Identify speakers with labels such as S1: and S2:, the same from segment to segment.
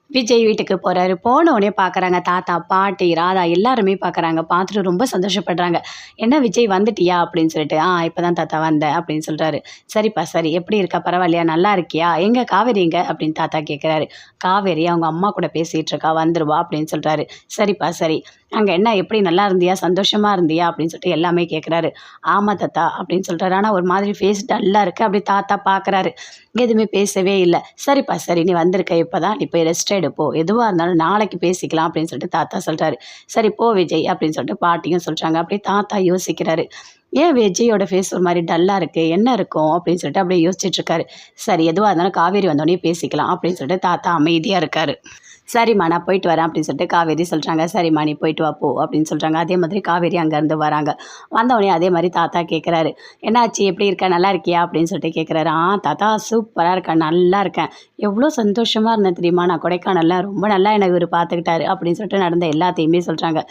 S1: விஜய் வீட்டுக்கு போறாரு. போன உடனே பார்க்குறாங்க தாத்தா, பாட்டி, ராதா எல்லாருமே பார்க்குறாங்க. பார்த்துட்டு ரொம்ப சந்தோஷப்படுறாங்க. "என்ன விஜய் வந்துட்டியா?" அப்படின்னு சொல்லிட்டு. இப்பதான் தாத்தா வந்தேன்" அப்படின்னு சொல்றாரு. "சரிப்பா சரி. எப்படி இருக்க? பரவாயில்லையா? நல்லா இருக்கியா? எங்க காவேரி எங்க?" அப்படின்னு தாத்தா கேட்குறாரு. "காவேரி அவங்க அம்மா கூட பேசிட்டு இருக்கா. வந்துருவா" அப்படின்னு சொல்றாரு. "சரிப்பா சரி. அங்க என்ன எப்படி நல்லா இருந்தியா? சந்தோஷமா இருந்தியா?" அப்படின்னு சொல்லிட்டு எல்லாமே கேட்குறாரு. "ஆமா தாத்தா" அப்படின்னு சொல்றாரு. ஆனா ஒரு மாதிரி ஃபேஸ் டல்லா இருக்கு. அப்படி தாத்தா பார்க்குறாரு. எதுவுமே பேசவே இல்ல. "சரிப்பா சரி. நீ வந்திருக்க இப்பதான். நீ போய் ரெஸ்ட் எடு போ. எதுவா இருந்தாலும் நாளைக்கு பேசிக்கலாம்" அப்படின்னு சொல்லிட்டு தாத்தா சொல்றாரு. "சரி போ விஜய்" அப்படின்னு சொல்லிட்டு பாட்டியும் சொல்றாங்க. அப்படியே தாத்தா யோசிக்கிறாரு. ஏன் விஜயோட ஃபேஸ் ஒரு மாரி டல்லா இருக்கு? என்ன இருக்கும்? அப்படின்னு சொல்லிட்டு அப்படியே யோசிச்சுட்டு இருக்காரு. சரி எதுவா இருந்தாலும் காவேரி வந்தோனே பேசிக்கலாம் அப்படின்னு சொல்லிட்டு தாத்தா அமைதியா இருக்காரு. "சரிம்மா நான் போயிட்டு வரேன்" அப்படின்னு சொல்லிட்டு காவேரி சொல்றாங்க. "சரிம்மா நீ போயிட்டு வா போ" அப்படின்னு சொல்றாங்க. அதே மாதிரி காவேரி அங்கேருந்து வராங்க. வந்தவுடனே அதே மாரி தாத்தா கேட்குறாரு. "என்னாச்சு? எப்படி இருக்க? நல்லா இருக்கியா?" அப்படின்னு சொல்லிட்டு கேட்குறாரு. தாத்தா சூப்பரா இருக்கேன். நல்லா இருக்கேன். எவ்வளோ சந்தோஷமா இருந்தேன் தெரியுமா? நான் கொடைக்கானல்ல ரொம்ப நல்லா என்ன இவரு பார்த்துக்கிட்டாரு" அப்படின்னு சொல்லிட்டு நடந்த எல்லாத்தையுமே சொல்றாங்க.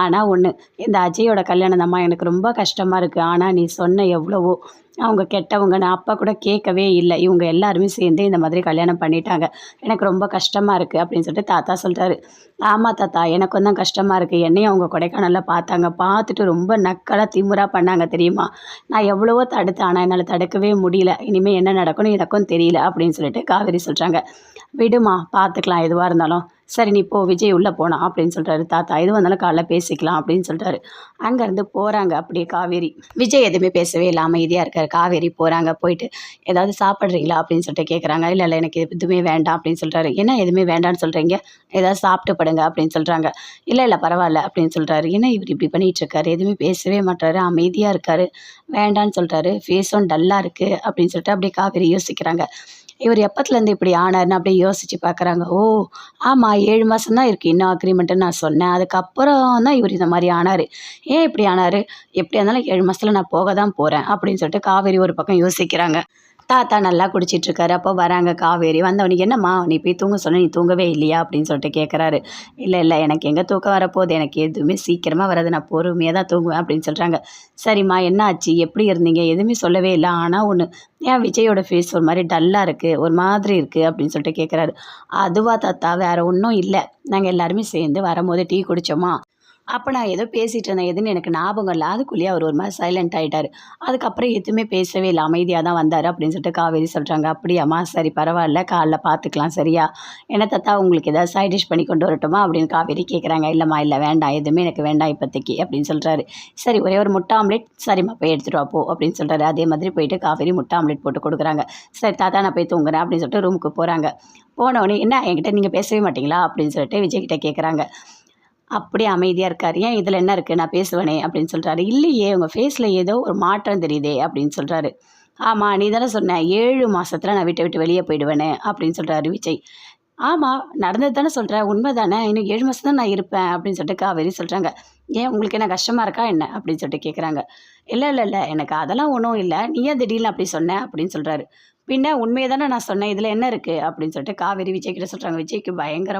S1: ஆனா ஒண்ணு, இந்த அஜயோட கல்யாணம் தாம்மா எனக்கு ரொம்ப கஷ்டமா இருக்கு. ஆனா நீ சொன்ன எவ்வளவோ, அவங்க கெட்டவங்க. நான் அப்ப கூட கேட்கவே இல்ல. இவங்க எல்லாருமே சேர்ந்து இந்த மாதிரி கல்யாணம் பண்ணிட்டாங்க. எனக்கு ரொம்ப கஷ்டமா இருக்கு அப்படின்னு சொல்லிட்டு தாத்தா சொல்றாரு. "ஆமா தாத்தா எனக்கும் தான் கஷ்டமா இருக்கு. என்னையும் அவங்க கொடைக்கானல்ல பார்த்தாங்க. பார்த்துட்டு ரொம்ப நக்கலா திமிரா பண்ணாங்க தெரியுமா? நான் எவ்வளவோ தடுத்தேன். ஆனா என்னால தடுக்கவே முடியல. இனிமே என்ன நடக்கும்னு எனக்கும் தெரியல" அப்படின்னு சொல்லிட்டு காவேரி சொல்றாங்க. "விடுமா பார்த்துக்கலாம் எதுவா இருந்தாலும். சரி நீ போ விஜய் உள்ள போனான்" அப்படின்னு சொல்றாரு தாத்தா. "எதுவா இருந்தாலும் காலைல பேசிக்கலாம்" அப்படின்னு சொல்றாரு. அங்கேருந்து போறாங்க அப்படியே காவேரி. விஜய் எதுவுமே பேசவே இல்ல. அமைதியா இருக்காரு. காவேரி போறாங்க. போயிட்டு "ஏதாவது சாப்பிட்றீங்களா?" அப்படின்னு சொல்லிட்டு கேட்குறாங்க. "இல்ல, இல்ல எனக்கு எதுவுமே வேண்டாம்" அப்படின்னு சொல்றாரு. "என்ன எதுவுமே வேண்டான்னு சொல்றீங்க? ஏதாவது சாப்பிட்டு படுங்க" அப்படின்னு சொல்றாங்க. "இல்ல, இல்ல பரவால்ல" அப்படின்னு சொல்றாரு. என்ன இவரு இப்படி பண்ணிட்டு இருக்காரு? எதுவுமே பேசவே மாட்றாரு. அமைதியா இருக்காரு. வேண்டான்னு சொல்றாரு. ஃபேஸும் டல்லா இருக்கு அப்படின்னு சொல்லிட்டு அப்படியே காவேரி யோசிக்கிறாங்க. இவர் எப்பத்துலேருந்து இப்படி ஆனாருன்னு அப்படியே யோசிச்சு பார்க்குறாங்க. ஓ! ஆமா 7 மாசம் தான் இருக்கு இன்னும் அக்ரீமெண்ட்டுன்னு நான் சொன்னேன். அதுக்கப்புறம் தான் இவரு இந்த மாரி ஆனாரு. ஏன் இப்படி ஆனாரு? எப்படியா இருந்தாலும் 7 மாசத்துல நான் போக தான் போறேன் அப்படின்னு சொல்லிட்டு காவேரி ஒரு பக்கம் யோசிக்கிறாங்க. தாத்தா நல்லா குடிச்சிட்டு இருக்காரு. அப்போ வராங்க காவேரி. வந்தவொடனே "என்னம்மா நீ போய் தூங்க சொன்ன நீ தூங்கவே இல்லையா?" அப்படின்னு சொல்லிட்டு கேட்குறாரு. "இல்ல, இல்ல எனக்கு எங்கே தூக்கம் வரப்போகுது. எனக்கு எதுவுமே சீக்கிரமா வராது. நான் பொறுமையா தான் தூங்குவேன்" அப்படின்னு சொல்றாங்க. "சரிம்மா என்ன ஆச்சு? எப்படி இருந்தீங்க? எதுவுமே சொல்லவே இல்ல. ஆனா ஒண்ணு, ஏன் விஜயோட ஃபேஸ் ஒரு மாரி டல்லா இருக்கு. ஒரு மாதிரி இருக்கு" அப்படின்னு சொல்லிட்டு கேட்குறாரு. "அதுவா தாத்தா வேற ஒண்ணும் இல்ல. நாங்க எல்லாருமே சேர்ந்து வரும்போது டீ குடிச்சோமா, அப்ப நான் ஏதோ பேசிட்டு இருந்தேன். எதுன்னு எனக்கு ஞாபகம் இல்ல. அதுக்குள்ளேயே அவரு ஒரு மாரி சைலண்ட் ஆயிட்டாரு. அதுக்கப்புறம் எதுவுமே பேசவே இல்ல. அமைதியா தான் வந்தாரு" அப்படின்னு சொல்லிட்டு காவேரி சொல்றாங்க. "அப்படியாம்மா? சரி பரவால்ல. காலைல பார்த்துக்கலாம் சரியா? என்ன தாத்தா உங்களுக்கு ஏதாவது சைட் டிஷ் பண்ணி கொண்டு வரட்டுமா?" அப்படின்னு காவேரி கேட்குறாங்க. "இல்லம்மா இல்ல வேண்டாம். எதுவுமே எனக்கு வேண்டாம் இப்போதைக்கு" அப்படின்னு சொல்றாரு. "சரி ஒரே ஒரு முட்டை ஆம்லெட் சரிம்மா போய் எடுத்துட்டு வா போ" அப்படின்னு சொல்றாரு. அதே மாதிரி போயிட்டு காவேரி முட்டை ஆம்லெட் போட்டு குடுக்குறாங்க. "சரி தாத்தா நான் போய் தூங்குறேன்" அப்படின்னு சொல்லிட்டு ரூமுக்கு போறாங்க. போனோனே "என்ன என்கிட்ட நீங்க பேசவே மாட்டீங்களா?" அப்படின்னு சொல்லிட்டு விஜய் கிட்ட கேட்குறாங்க. அப்படியே அமைதியா இருக்காரு. "ஏன் இதில என்ன இருக்கு? நான் பேசுவேனே" அப்படின்னு சொல்றாரு. "இல்லையே உங்க ஃபேஸ்ல ஏதோ ஒரு மாற்றம் தெரியுதே" அப்படின்னு சொல்றாரு. "ஆமா நீ தானே சொன்ன 7 மாசத்துல நான் வீட்ட விட்டு வெளிய போயிடுவேன்னு" அப்படின்னு சொல்றாரு விஜய். "ஆமா நடந்தது தானே சொல்றேன். உண்ம தானே. இன்னும் 7 மாசம் தான் நான் இருப்பேன்" அப்படின்னு சொல்லிட்டு காவேரி சொல்றாங்க. "ஏன் உங்களுக்கு என்ன கஷ்டமா இருக்கா என்ன?" அப்படின்னு சொல்லிட்டு கேட்குறாங்க. "இல்ல, இல்ல, இல்ல எனக்கு அதெல்லாம் ஒண்ணும் இல்ல. நீ ஏன் திடீர்னு அப்படி சொன்ன?" அப்படின்னு சொல்றாரு. "பின்ன உண்மைய தானே நான் சொன்னேன். இதில என்ன இருக்கு?" அப்படின்னு சொல்லிட்டு காவேரி விஜய் கிட்ட சொல்றாங்க. விஜய்க்கு பயங்கரமா